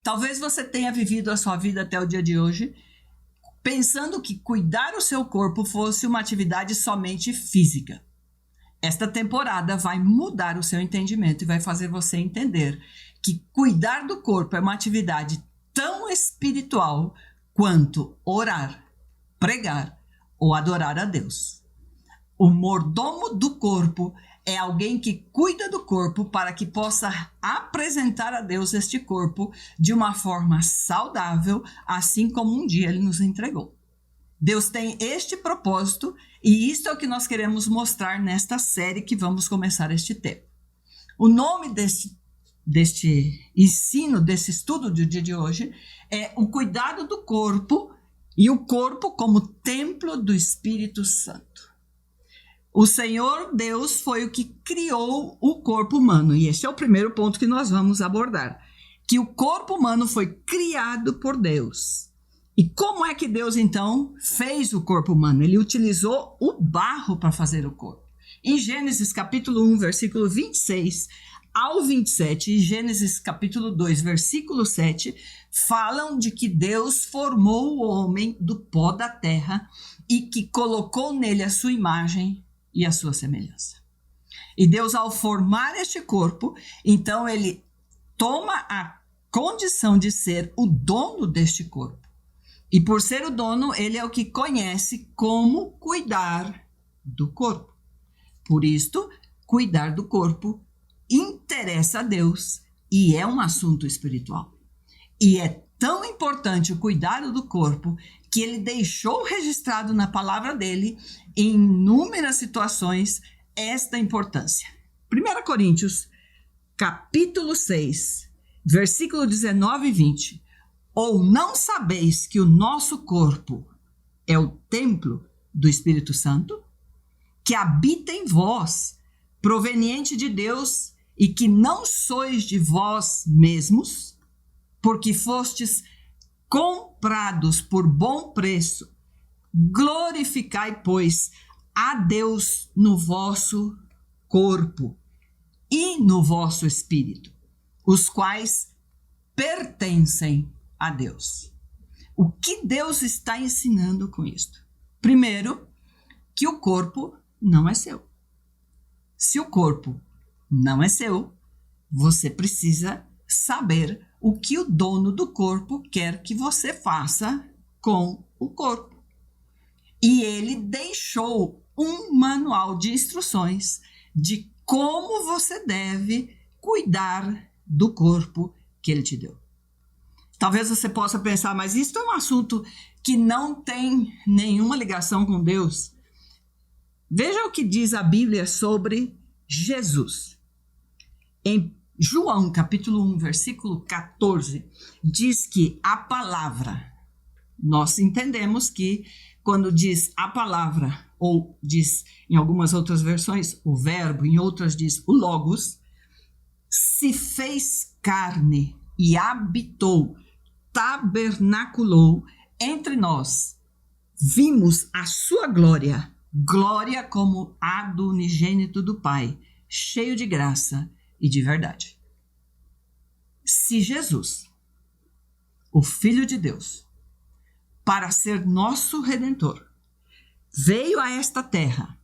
Talvez você tenha vivido a sua vida até o dia de hoje pensando que cuidar o seu corpo fosse uma atividade somente física. Esta temporada vai mudar o seu entendimento e vai fazer você entender que cuidar do corpo é uma atividade tão espiritual quanto orar, pregar ou adorar a Deus. O mordomo do corpo é alguém que cuida do corpo para que possa apresentar a Deus este corpo de uma forma saudável, assim como um dia ele nos entregou. Deus tem este propósito e isso é o que nós queremos mostrar nesta série que vamos começar este tempo. O nome deste ensino, desse estudo do dia de hoje é o cuidado do corpo e o corpo como templo do Espírito Santo. O Senhor Deus foi o que criou o corpo humano e esse é o primeiro ponto que nós vamos abordar, que o corpo humano foi criado por Deus. E como é que Deus, então, fez o corpo humano? Ele utilizou o barro para fazer o corpo. Em Gênesis capítulo 1, versículo 26 ao 27, e Gênesis capítulo 2, versículo 7, falam de que Deus formou o homem do pó da terra e que colocou nele a sua imagem e a sua semelhança. E Deus, ao formar este corpo, então ele toma a condição de ser o dono deste corpo. E por ser o dono, ele é o que conhece como cuidar do corpo. Por isto, cuidar do corpo interessa a Deus e é um assunto espiritual. E é tão importante o cuidado do corpo que ele deixou registrado na palavra dele, em inúmeras situações, esta importância. 1 Coríntios, capítulo 6, versículo 19 e 20. Ou não sabeis que o nosso corpo é o templo do Espírito Santo, que habita em vós, proveniente de Deus, e que não sois de vós mesmos, porque fostes comprados por bom preço. Glorificai, pois, a Deus no vosso corpo e no vosso espírito, os quais pertencem a Deus. O que Deus está ensinando com isto? Primeiro, que o corpo não é seu. Se o corpo não é seu, você precisa saber o que o dono do corpo quer que você faça com o corpo. E ele deixou um manual de instruções de como você deve cuidar do corpo que ele te deu. Talvez você possa pensar, mas isso é um assunto que não tem nenhuma ligação com Deus. Veja o que diz a Bíblia sobre Jesus. Em João, capítulo 1, versículo 14, diz que a palavra, nós entendemos que quando diz a palavra, ou diz em algumas outras versões o verbo, em outras diz o logos, se fez carne e habitou, tabernaculou entre nós. Vimos a sua glória, glória como a do unigênito do Pai, cheio de graça e de verdade. Se Jesus, o Filho de Deus, para ser nosso Redentor, veio a esta terra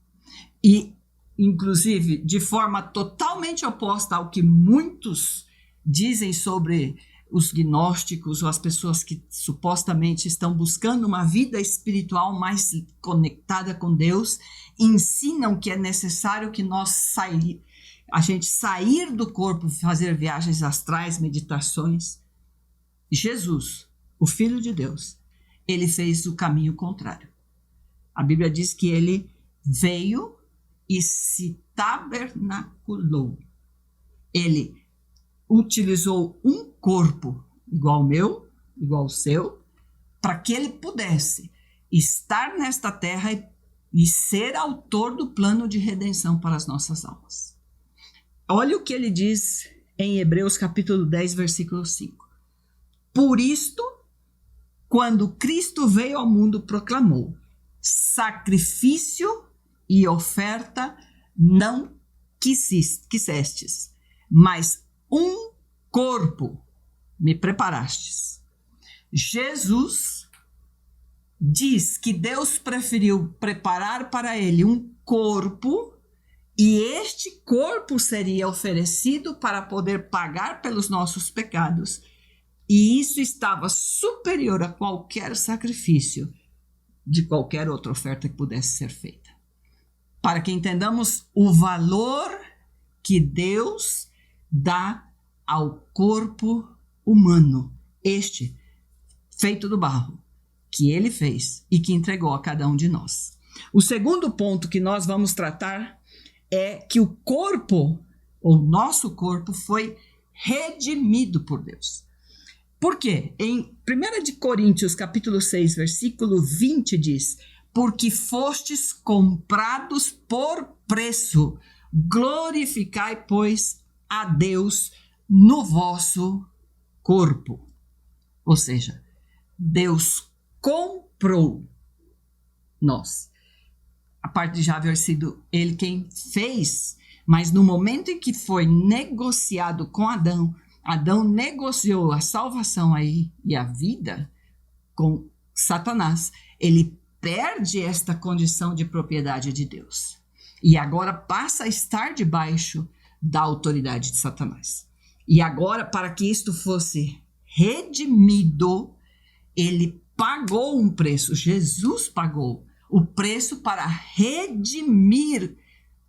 e, inclusive, de forma totalmente oposta ao que muitos dizem sobre os gnósticos ou as pessoas que supostamente estão buscando uma vida espiritual mais conectada com Deus, ensinam que é necessário que a gente sair do corpo, fazer viagens astrais, meditações. Jesus, o Filho de Deus, ele fez o caminho contrário. A Bíblia diz que ele veio e se tabernaculou. Ele utilizou um corpo igual ao meu, igual ao seu, para que ele pudesse estar nesta terra e ser autor do plano de redenção para as nossas almas. Olha o que ele diz em Hebreus capítulo 10, versículo 5. Por isto, quando Cristo veio ao mundo, proclamou: sacrifício e oferta não quisestes, mas um corpo me preparastes. Jesus diz que Deus preferiu preparar para ele um corpo, e este corpo seria oferecido para poder pagar pelos nossos pecados. E isso estava superior a qualquer sacrifício de qualquer outra oferta que pudesse ser feita. Para que entendamos o valor que Deus dá ao corpo humano, este feito do barro, que ele fez e que entregou a cada um de nós. O segundo ponto que nós vamos tratar é que o corpo, o nosso corpo, foi redimido por Deus. Por quê? Em 1 Coríntios, capítulo 6, versículo 20 diz: porque fostes comprados por preço, glorificai, pois, a Deus no vosso corpo. Ou seja, Deus comprou nós. A parte de já haver sido ele quem fez, mas no momento em que foi negociado com Adão, Adão negociou a salvação aí e a vida com Satanás. Ele perde esta condição de propriedade de Deus e agora passa a estar debaixo da autoridade de Satanás. E agora, para que isto fosse redimido, ele pagou um preço. Jesus pagou o preço para redimir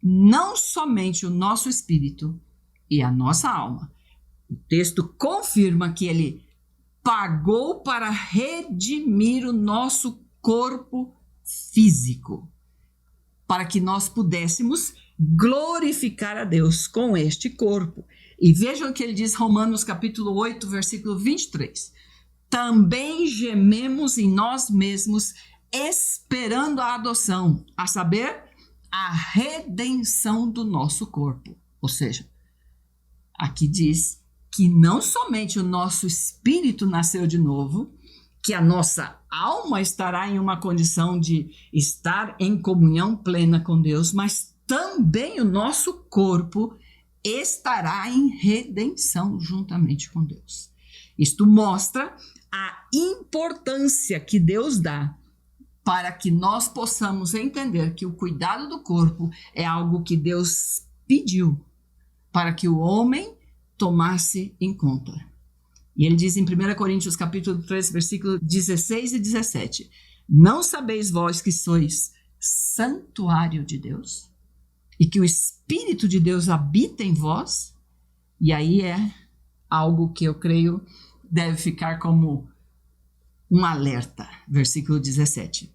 não somente o nosso espírito e a nossa alma. O texto confirma que ele pagou para redimir o nosso corpo físico, para que nós pudéssemos glorificar a Deus com este corpo. E vejam o que ele diz, Romanos capítulo 8, versículo 23. Também gememos em nós mesmos, esperando a adoção, a saber, a redenção do nosso corpo. Ou seja, aqui diz que não somente o nosso espírito nasceu de novo, que a nossa alma estará em uma condição de estar em comunhão plena com Deus, mas também o nosso corpo estará em redenção juntamente com Deus. Isto mostra a importância que Deus dá para que nós possamos entender que o cuidado do corpo é algo que Deus pediu para que o homem tomasse em conta. E ele diz em 1 Coríntios capítulo 3, versículo 16 e 17: não sabeis vós que sois santuário de Deus e que o Espírito de Deus habita em vós? E aí é algo que eu creio deve ficar como um alerta. Versículo 17: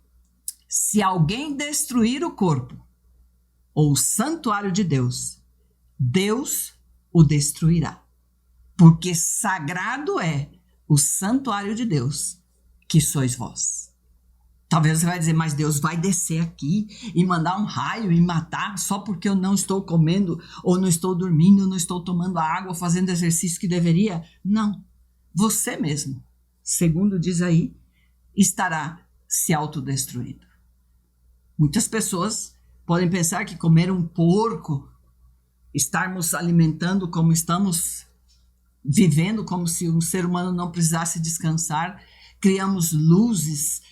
se alguém destruir o corpo ou o santuário de Deus, Deus o destruirá, porque sagrado é o santuário de Deus, que sois vós. Talvez você vai dizer, mas Deus vai descer aqui e mandar um raio e matar só porque eu não estou comendo, ou não estou dormindo, ou não estou tomando água, fazendo exercício que deveria? Não. Você mesmo, segundo diz aí, estará se autodestruindo. Muitas pessoas podem pensar que comer um porco, estarmos alimentando como estamos vivendo, como se um ser humano não precisasse descansar, criamos luzes,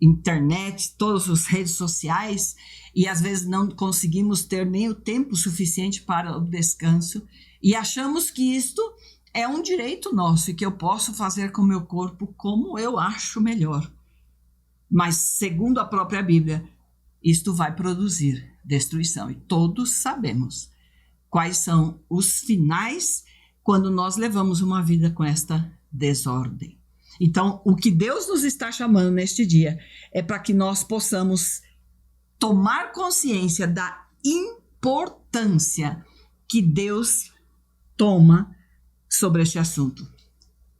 internet, todas as redes sociais, e às vezes não conseguimos ter nem o tempo suficiente para o descanso, e achamos que isto é um direito nosso e que eu posso fazer com o meu corpo como eu acho melhor. Mas, segundo a própria Bíblia, isto vai produzir destruição, e todos sabemos quais são os finais quando nós levamos uma vida com esta desordem. Então, o que Deus nos está chamando neste dia é para que nós possamos tomar consciência da importância que Deus toma sobre este assunto.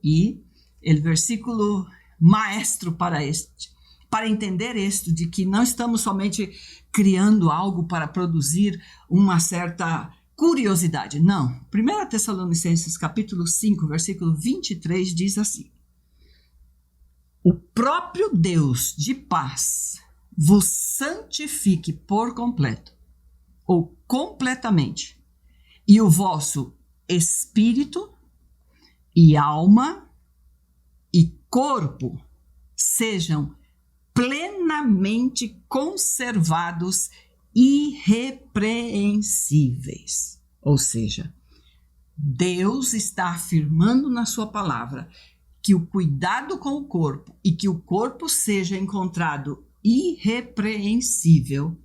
E o versículo maestro para entender isto, de que não estamos somente criando algo para produzir uma certa curiosidade. Não. 1 Tessalonicenses capítulo 5, versículo 23 diz assim: o próprio Deus de paz vos santifique por completo, ou completamente, e o vosso espírito, e alma e corpo sejam plenamente conservados irrepreensíveis. Ou seja, Deus está afirmando na sua palavra que o cuidado com o corpo e que o corpo seja encontrado irrepreensível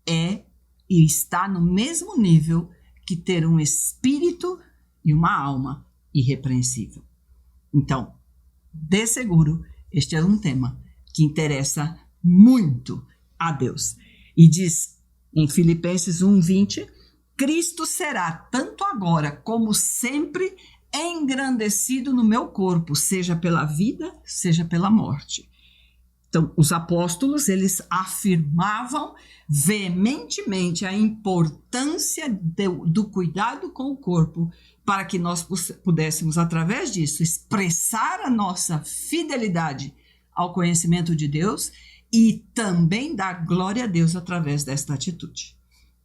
é e está no mesmo nível que ter um espírito e uma alma irrepreensível. Então, de seguro, este é um tema que interessa muito a Deus. E diz em Filipenses 1:20, Cristo será tanto agora como sempre engrandecido no meu corpo, seja pela vida, seja pela morte. Então, os apóstolos, eles afirmavam veementemente a importância do cuidado com o corpo para que nós pudéssemos, através disso, expressar a nossa fidelidade ao conhecimento de Deus e também dar glória a Deus através desta atitude.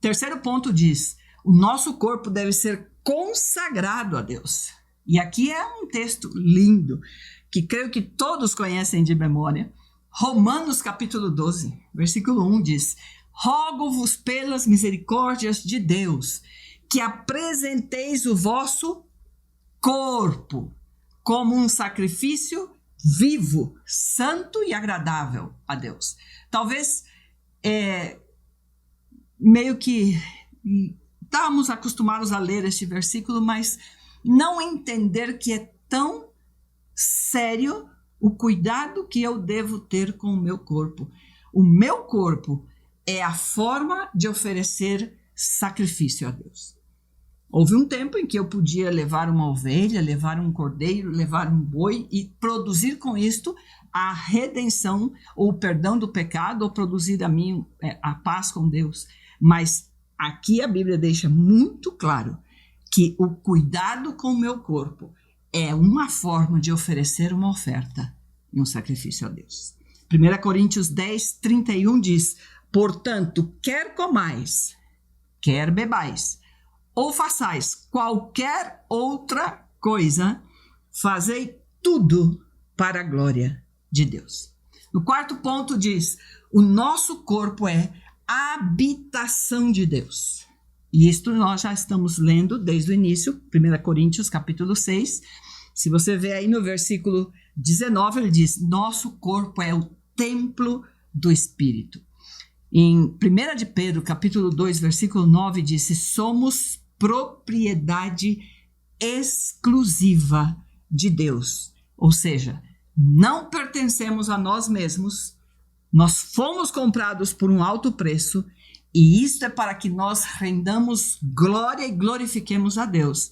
Terceiro ponto diz, o nosso corpo deve ser consagrado a Deus. E aqui é um texto lindo, que creio que todos conhecem de memória. Romanos capítulo 12, versículo 1 diz, rogo-vos pelas misericórdias de Deus, que apresenteis o vosso corpo como um sacrifício vivo, santo e agradável a Deus. Talvez meio que estávamos acostumados a ler este versículo, mas não entender que é tão sério o cuidado que eu devo ter com o meu corpo. O meu corpo é a forma de oferecer sacrifício a Deus. Houve um tempo em que eu podia levar uma ovelha, levar um cordeiro, levar um boi e produzir com isto a redenção ou o perdão do pecado ou produzir a mim a paz com Deus. Mas aqui a Bíblia deixa muito claro que o cuidado com o meu corpo é uma forma de oferecer uma oferta e um sacrifício a Deus. 1 Coríntios 10:31 diz, portanto, quer comais, quer bebais, ou façais qualquer outra coisa, fazei tudo para a glória de Deus. No quarto ponto diz, o nosso corpo é a habitação de Deus. E isto nós já estamos lendo desde o início, 1 Coríntios capítulo 6. Se você vê aí no versículo 19, ele diz, nosso corpo é o templo do Espírito. Em 1 de Pedro, capítulo 2, versículo 9, disse, somos propriedade exclusiva de Deus. Ou seja, não pertencemos a nós mesmos, nós fomos comprados por um alto preço, e isto é para que nós rendamos glória e glorifiquemos a Deus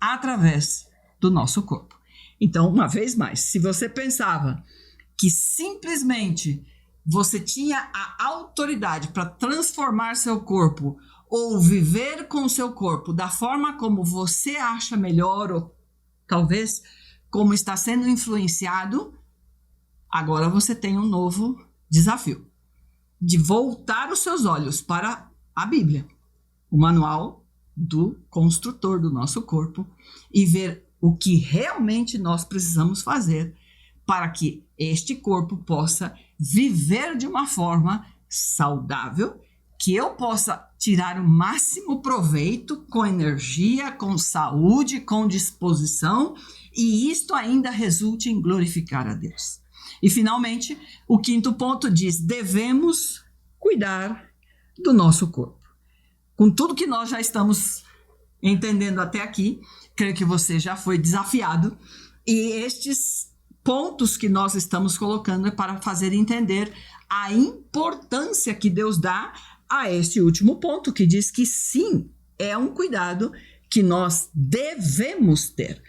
através do nosso corpo. Então, uma vez mais, se você pensava que simplesmente você tinha a autoridade para transformar seu corpo ou viver com seu corpo da forma como você acha melhor ou talvez como está sendo influenciado, agora você tem um novo desafio de voltar os seus olhos para a Bíblia, o manual do construtor do nosso corpo, e ver o que realmente nós precisamos fazer para que este corpo possa viver de uma forma saudável, que eu possa tirar o máximo proveito com energia, com saúde, com disposição, e isto ainda resulte em glorificar a Deus. E finalmente, o quinto ponto diz, devemos cuidar do nosso corpo. Com tudo que nós já estamos entendendo até aqui, creio que você já foi desafiado, e estes pontos que nós estamos colocando é para fazer entender a importância que Deus dá a este último ponto, que diz que sim, é um cuidado que nós devemos ter.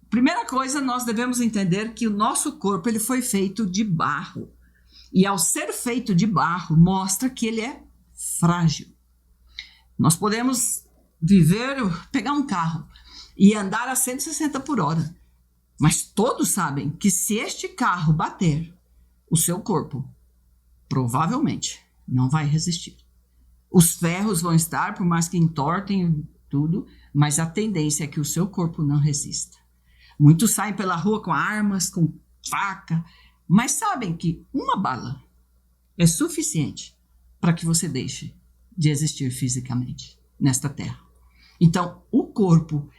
Primeira coisa, nós devemos entender que o nosso corpo ele foi feito de barro. E ao ser feito de barro, mostra que ele é frágil. Nós podemos pegar um carro e andar a 160 por hora. Mas todos sabem que se este carro bater, o seu corpo provavelmente não vai resistir. Os ferros vão estar, por mais que entortem tudo, mas a tendência é que o seu corpo não resista. Muitos saem pela rua com armas, com faca, mas sabem que uma bala é suficiente para que você deixe de existir fisicamente nesta terra. Então, o corpo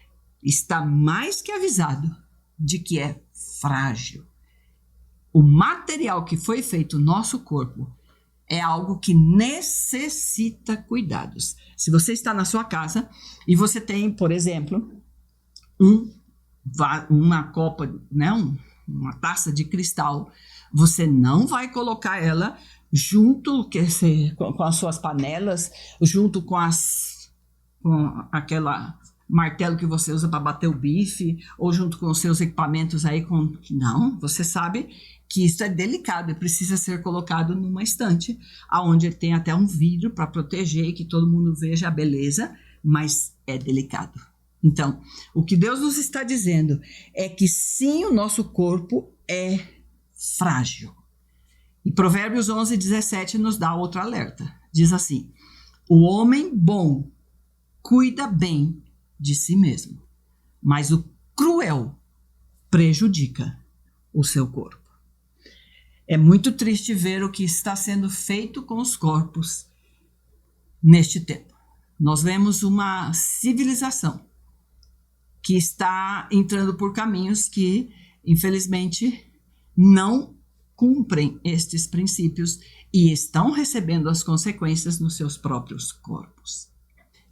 está mais que avisado de que é frágil. O material que foi feito, o nosso corpo, é algo que necessita cuidados. Se você está na sua casa e você tem, por exemplo, uma copa, né, uma taça de cristal, você não vai colocar ela junto com as suas panelas, junto com aquela martelo que você usa para bater o bife, ou junto com os seus equipamentos aí. Não, você sabe que isso é delicado e precisa ser colocado numa estante, onde tem até um vidro para proteger e que todo mundo veja a beleza, mas é delicado. Então, o que Deus nos está dizendo é que sim, o nosso corpo é frágil. E Provérbios 11:17 nos dá outro alerta. Diz assim: o homem bom cuida bem de si mesmo, mas o cruel prejudica o seu corpo. É muito triste ver o que está sendo feito com os corpos neste tempo. Nós vemos uma civilização que está entrando por caminhos que, infelizmente, não cumprem estes princípios e estão recebendo as consequências nos seus próprios corpos.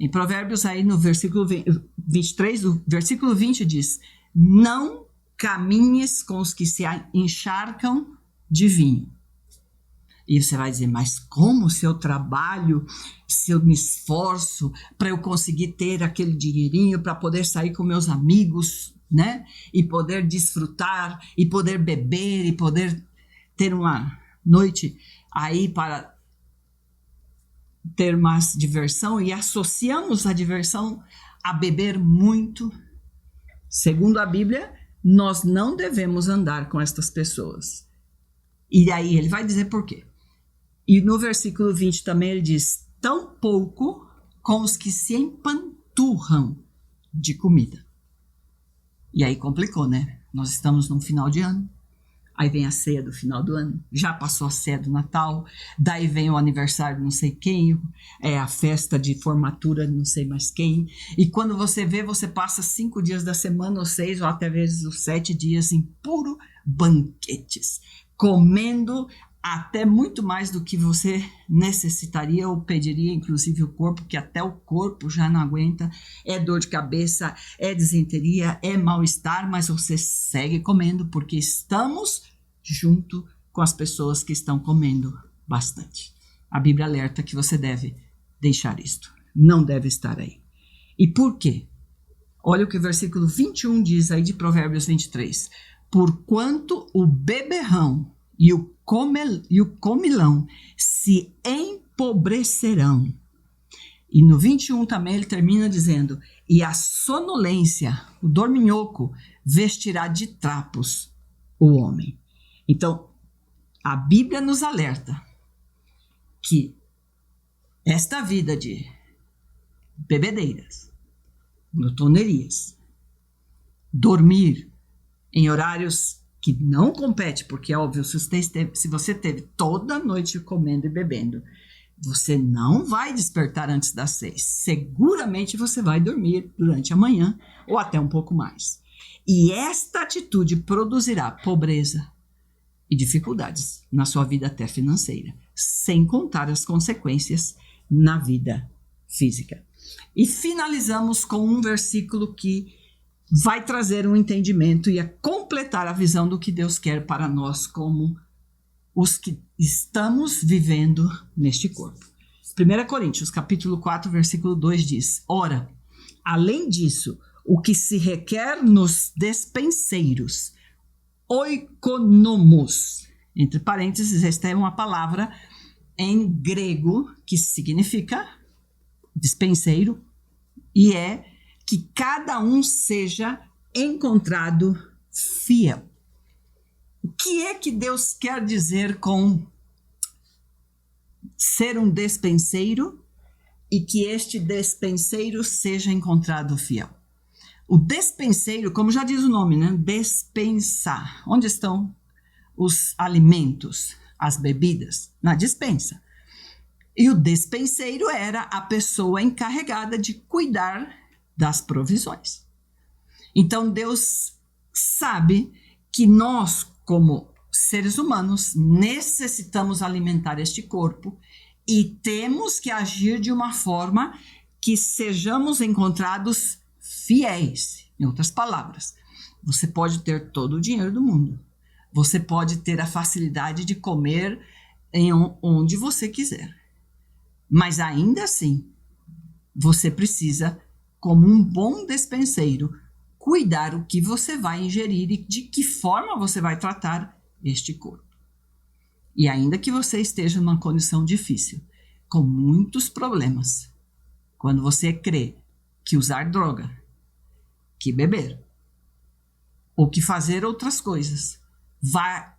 Em Provérbios, aí no versículo 23, o versículo 20 diz: não caminhes com os que se encharcam de vinho. E você vai dizer, mas como se eu trabalho, se eu me esforço para eu conseguir ter aquele dinheirinho para poder sair com meus amigos, né? E poder desfrutar, e poder beber, e poder ter uma noite aí para ter mais diversão, e associamos a diversão a beber muito. Segundo a Bíblia, nós não devemos andar com estas pessoas. E aí ele vai dizer por quê. E no versículo 20 também ele diz: tão pouco com os que se empanturram de comida. E aí complicou, né? Nós estamos num final de ano. Aí vem a ceia do final do ano, já passou a ceia do Natal, daí vem o aniversário de não sei quem, a festa de formatura de não sei mais quem, e quando você vê, você passa 5 dias da semana, ou 6, ou até vezes os 7 dias em puro banquetes, comendo até muito mais do que você necessitaria ou pediria, inclusive o corpo, que até o corpo já não aguenta, é dor de cabeça, é disenteria, é mal-estar, mas você segue comendo porque estamos junto com as pessoas que estão comendo bastante. A Bíblia alerta que você deve deixar isto, não deve estar aí. E por quê? Olha o que o versículo 21 diz aí de Provérbios 23. Porquanto o beberrão e o comilão se empobrecerão. E no 21 também ele termina dizendo: e a sonolência, o dorminhoco, vestirá de trapos o homem. Então, a Bíblia nos alerta que esta vida de bebedeiras, glutonerias, dormir em horários que não compete, porque é óbvio, se você teve toda a noite comendo e bebendo, você não vai despertar antes das 6. Seguramente você vai dormir durante a manhã ou até um pouco mais. E esta atitude produzirá pobreza e dificuldades na sua vida até financeira, sem contar as consequências na vida física. E finalizamos com um versículo que vai trazer um entendimento e a completar a visão do que Deus quer para nós como os que estamos vivendo neste corpo. 1 Coríntios, capítulo 4, versículo 2 diz: ora, além disso, o que se requer nos despenseiros, oikonomos, entre parênteses, esta é uma palavra em grego que significa dispenseiro, e é que cada um seja encontrado fiel. O que é que Deus quer dizer com ser um despenseiro e que este despenseiro seja encontrado fiel? O despenseiro, como já diz o nome, né? Despensar. Onde estão os alimentos, as bebidas? Na despensa. E o despenseiro era a pessoa encarregada de cuidar das provisões. Então Deus sabe que nós, como seres humanos, necessitamos alimentar este corpo e temos que agir de uma forma que sejamos encontrados fiéis. Em outras palavras, você pode ter todo o dinheiro do mundo, você pode ter a facilidade de comer onde você quiser, mas ainda assim, você precisa, como um bom despenseiro, cuidar o que você vai ingerir e de que forma você vai tratar este corpo. E ainda que você esteja numa condição difícil, com muitos problemas, quando você crê que usar droga, que beber, ou que fazer outras coisas, vai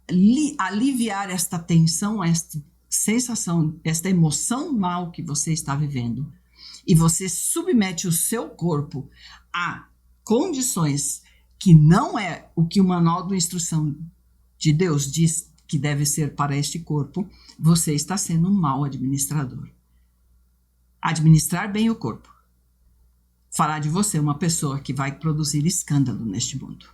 aliviar esta tensão, esta sensação, esta emoção mal que você está vivendo, e você submete o seu corpo a condições que não é o que o manual de instrução de Deus diz que deve ser para este corpo, você está sendo um mau administrador. Administrar bem o corpo fará de você uma pessoa que vai produzir escândalo neste mundo.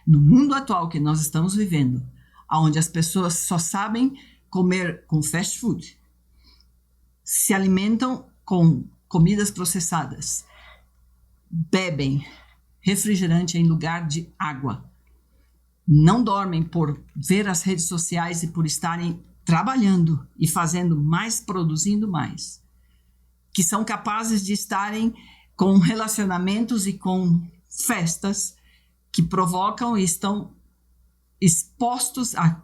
No mundo atual que nós estamos vivendo, onde as pessoas só sabem comer com fast food, se alimentam com comidas processadas, bebem refrigerante em lugar de água, não dormem por ver as redes sociais e por estarem trabalhando e fazendo mais, produzindo mais, que são capazes de estarem com relacionamentos e com festas que provocam e estão expostos a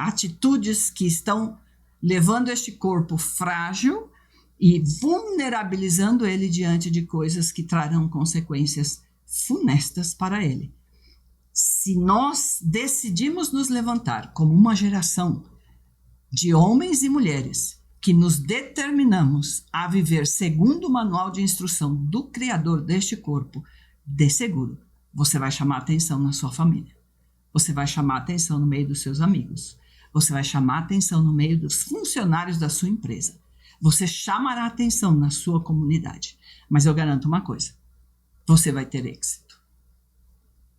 atitudes que estão levando este corpo frágil e vulnerabilizando ele diante de coisas que trarão consequências funestas para ele. Se nós decidimos nos levantar como uma geração de homens e mulheres que nos determinamos a viver segundo o manual de instrução do Criador deste corpo, de seguro, você vai chamar atenção na sua família. Você vai chamar atenção no meio dos seus amigos. Você vai chamar atenção no meio dos funcionários da sua empresa. Você chamará atenção na sua comunidade. Mas eu garanto uma coisa, você vai ter êxito.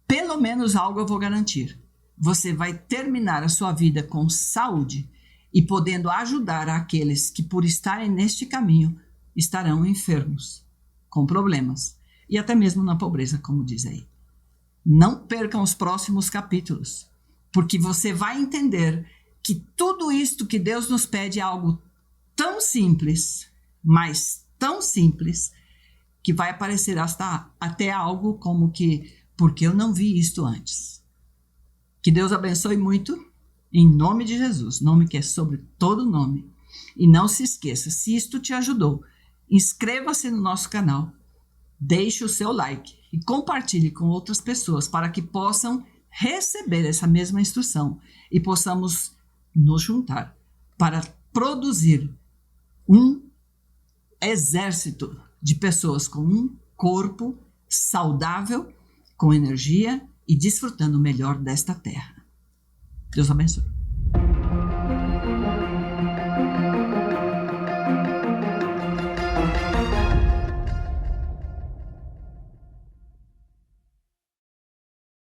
Pelo menos algo eu vou garantir. Você vai terminar a sua vida com saúde e podendo ajudar aqueles que, por estarem neste caminho, estarão enfermos, com problemas e até mesmo na pobreza, como diz aí. Não percam os próximos capítulos, porque você vai entender que tudo isto que Deus nos pede é algo tão simples, mas tão simples, que vai aparecer até algo como que, porque eu não vi isto antes. Que Deus abençoe muito, em nome de Jesus, nome que é sobre todo nome. E não se esqueça, se isto te ajudou, inscreva-se no nosso canal, deixe o seu like e compartilhe com outras pessoas para que possam receber essa mesma instrução e possamos nos juntar para produzir um exército de pessoas com um corpo saudável, com energia e desfrutando o melhor desta terra. Deus abençoe.